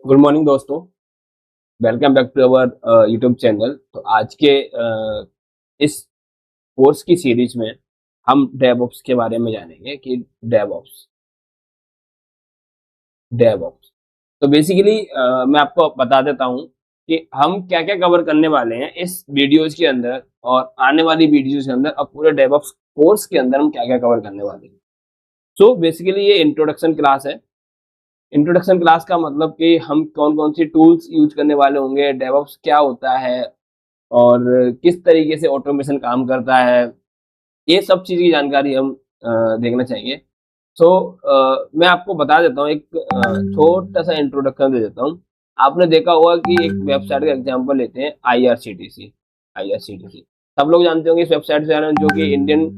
Good morning दोस्तों। Welcome back to our YouTube channel. तो आज के इस कोर्स की सीरीज में हम डेवऑप्स के बारे में जानेंगे कि डेवऑप्स डेवऑप्स तो बेसिकली मैं आपको बता देता हूं कि हम क्या क्या कवर करने वाले हैं इस वीडियोज के अंदर और आने वाली वीडियोज के अंदर और पूरे डेवऑप्स कोर्स के अंदर हम क्या क्या कवर करने वाले हैं। सो बेसिकली ये इंट्रोडक्शन क्लास है। इंट्रोडक्शन क्लास का मतलब कि हम कौन कौन सी टूल्स यूज करने वाले होंगे, डेवऑप्स क्या होता है और किस तरीके से ऑटोमेशन काम करता है, ये सब चीज़ की जानकारी हम देखना चाहिए। सो मैं आपको बता देता हूँ, एक छोटा सा इंट्रोडक्शन दे देता हूँ। आपने देखा होगा कि एक वेबसाइट का एग्जांपल लेते हैं, आईआरसीटीसी। आईआरसीटीसी सब लोग जानते होंगे इस वेबसाइट से, जो कि इंडियन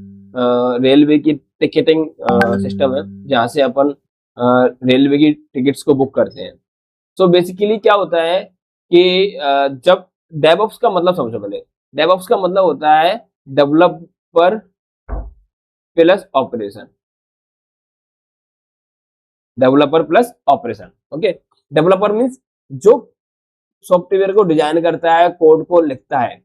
रेलवे की टिकटिंग सिस्टम है, जहाँ से अपन रेलवे की टिकट्स को बुक करते हैं। सो बेसिकली क्या होता है कि जब डेवऑप्स का मतलब समझो पहले। डेवऑप्स का मतलब होता है developer plus operation. Developer plus operation, okay. Developer means जो सॉफ्टवेयर को डिजाइन करता है, कोड को लिखता है।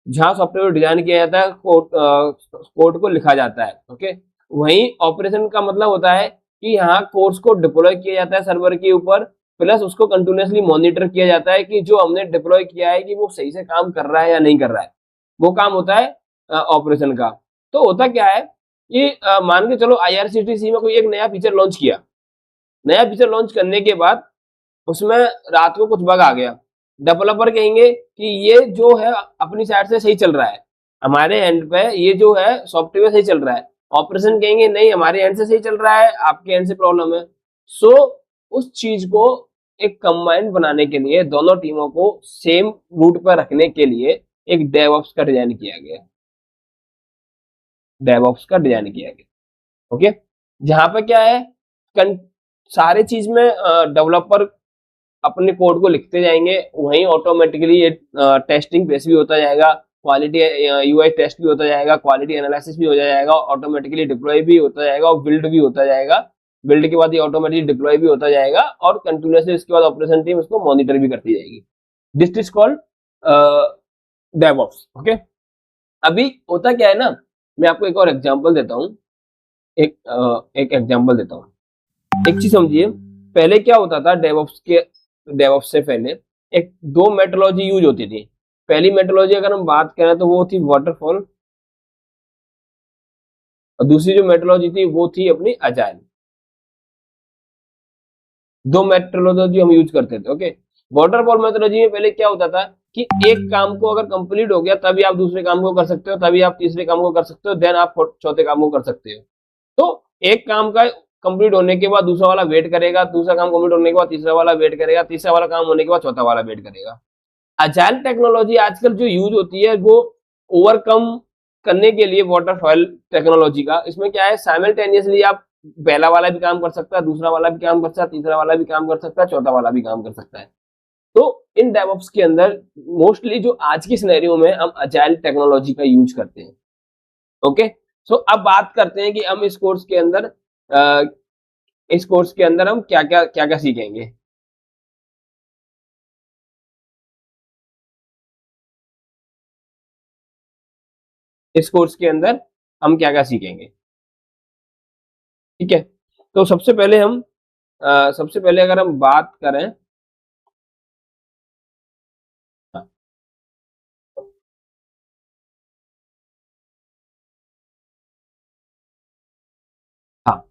जहां सॉफ्टवेयर डिजाइन किया जाता है, कोड को लिखा जाता है, ओके। वहीं ऑपरेशन का मतलब होता है कि यहाँ कोड्स को डिप्लॉय किया जाता है सर्वर के ऊपर, प्लस उसको कंटिन्यूसली मॉनिटर किया जाता है कि जो हमने डिप्लॉय किया है कि वो सही से काम कर रहा है या नहीं कर रहा है। वो काम होता है ऑपरेशन का। तो होता क्या है कि मान के चलो आईआरसीटीसी में कोई एक नया फीचर लॉन्च किया। नया फीचर लॉन्च करने के बाद उसमें रात को कुछ बग आ गया। डेवलपर कहेंगे कि ये जो है अपनी साइड से सही चल रहा है, हमारे एंड पे ये जो है सॉफ्टवेयर सही चल रहा है। ऑपरेशन कहेंगे नहीं, हमारे एंड से सही चल रहा है, आपके एंड से प्रॉब्लम है। सो उस चीज को एक कंबाइंड बनाने के लिए, दोनों टीमों को सेम रूट पर रखने के लिए एक डेवऑप्स का डिजाइन किया गया। डेवऑप्स का डिजाइन किया गया, ओके। जहां पे क्या है, सारे चीज में डेवलपर अपने कोड को लिखते जाएंगे, वहीं ऑटोमेटिकली ये टेस्टिंग बेस भी होता जाएगा, क्वालिटी यूआई टेस्ट भी होता जाएगा, क्वालिटी एनालिसिस भी हो जाएगा, ऑटोमेटिकली डिप्लॉय भी होता जाएगा और बिल्ड भी होता जाएगा। बिल्ड के बाद ये ऑटोमेटिकली डिप्लॉय भी होता जाएगा और कंटिन्यूसली इसके बाद ऑपरेशन टीम उसको मॉनिटर भी करती जाएगी। This is called DevOps, okay. अभी होता क्या है ना, मैं आपको एक और एग्जांपल देता हूँ। एक एग्जांपल देता हूँ। एक चीज समझिए, पहले क्या होता था, डेवऑप्स से पहले एक दो मेट्रोलॉजी यूज होती थी। पहली मेट्रोलॉजी अगर हम बात करें तो वो थी वाटरफॉल, और दूसरी जो मेट्रोलॉजी थी वो थी अपनी अजाइल। दो मेट्रोलॉजी हम यूज करते थे, ओके। वाटरफॉल मेट्रोलॉजी में पहले क्या होता था कि एक काम को अगर कंप्लीट हो गया तभी आप दूसरे काम को कर सकते हो, तभी आप तीसरे काम को कर सकते हो, देन आप चौथे काम को कर सकते हो। तो एक काम का कंप्लीट होने के बाद दूसरा वाला वेट करेगा, दूसरा काम कंप्लीट होने के बाद तीसरा वाला वेट करेगा, तीसरा वाला काम होने के बाद चौथा वाला वेट करेगा। अजाइल टेक्नोलॉजी आजकल जो यूज होती है वो ओवरकम करने के लिए वाटरफॉल टेक्नोलॉजी का, इसमें क्या है, साइमल्टेनियसली आप पहला वाला भी काम कर सकता है, दूसरा वाला भी काम कर सकता है, तीसरा वाला भी काम कर सकता है, चौथा वाला भी काम कर सकता है। तो इन डेवऑप्स के अंदर मोस्टली जो आज की सिनेरियो में हम अजाइल टेक्नोलॉजी का यूज करते हैं, ओके। सो अब बात करते हैं कि हम इस कोर्स के अंदर हम क्या क्या सीखेंगे। इस कोर्स के अंदर हम क्या क्या सीखेंगे, ठीक है। तो सबसे पहले अगर हम बात करें, हाँ, हाँ,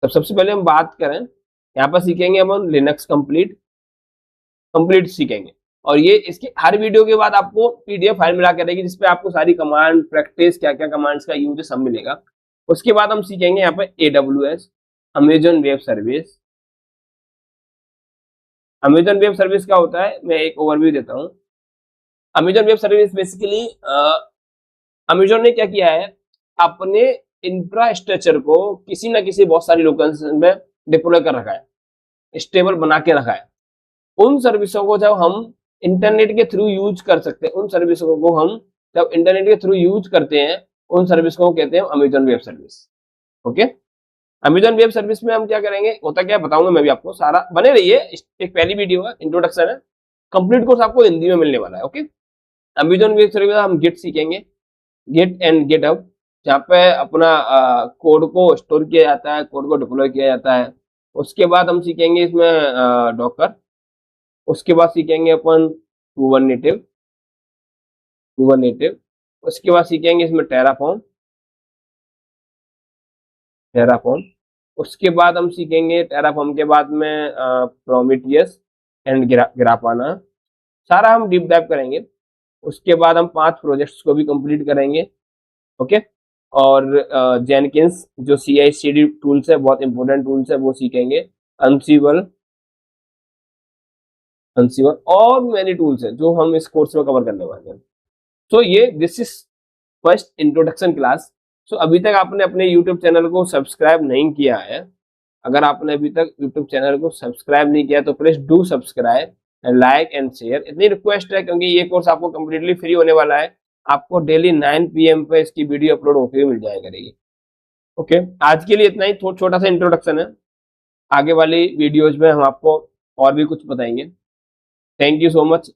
तो सबसे पहले हम बात करें, यहाँ पर सीखेंगे हम लिनक्स कंप्लीट सीखेंगे। और ये इसके हर वीडियो के बाद आपको पीडीएफ फाइल मिला के रहेगी, जिसपे आपको सारी कमांड प्रैक्टिस, क्या क्या कमांड्स का यूज है, सब मिलेगा। उसके बाद हम सीखेंगे यहाँ पे AWS, Amazon web service. Amazon web service क्या होता है, मैं एक ओवरव्यू देता हूँ। Amazon web service basically Amazon ने क्या किया है, अपने इंफ्रास्ट्रक्चर को किसी ना किसी बहुत सारी लोकेशन में डिप्लॉय कर रखा है, स्टेबल बना के रखा है। उन सर्विसों को जब हम इंटरनेट के थ्रू यूज कर सकते हैं, उन सर्विसों को हम जब इंटरनेट के थ्रू यूज करते हैं, उन सर्विस को कहते हैं Amazon web service, okay. Amazon web service में हम क्या करेंगे, होता क्या बताऊंगा मैं भी आपको, सारा बने रहिए। एक पहली वीडियो है, इंट्रोडक्शन है, कंप्लीट कोर्स आपको हिंदी में मिलने वाला है। ओके, अमेजॉन वेब सर्विस में हम गिट सीखेंगे, गिट एंड गिटहब, जहाँ पे अपना कोड को स्टोर किया जाता है, कोड को डिप्लॉय किया जाता है। उसके बाद हम सीखेंगे इसमें डॉकर, उसके बाद सीखेंगे अपन कुबरनेटिव, कुबरनेटिव, उसके बाद सीखेंगे इसमें टेराफॉर्म, टेराफॉर्म, उसके बाद हम सीखेंगे टेराफॉर्म के बाद में प्रोमीथियस एंड ग्राफाना, सारा हम डीप डाइव करेंगे। उसके बाद हम 5 प्रोजेक्ट्स को भी कंप्लीट करेंगे। ओके, और जेनकिंस जो CI/CD टूल्स है, बहुत इंपॉर्टेंट टूल्स है, वो सीखेंगे। अनसिबल, अनसिबल और मैनी टूल्स है जो हम इस कोर्स में कवर करने वाले हैं। तो ये this is first introduction class. So अभी तक आपने अपने यूट्यूब चैनल को सब्सक्राइब नहीं किया है, अगर आपने अभी तक यूट्यूब चैनल को सब्सक्राइब नहीं किया तो please do subscribe, like and share, इतनी रिक्वेस्ट है, क्योंकि ये कोर्स आपको कंप्लीटली फ्री होने वाला है। आपको डेली 9 PM पे इसकी वीडियो अपलोड होकर मिल जाया करेगी। ओके, आज के लिए इतना ही, छोटा सा इंट्रोडक्शन है। आगे वाली वीडियोज में हम आपको और भी कुछ बताएंगे। Thank you so much.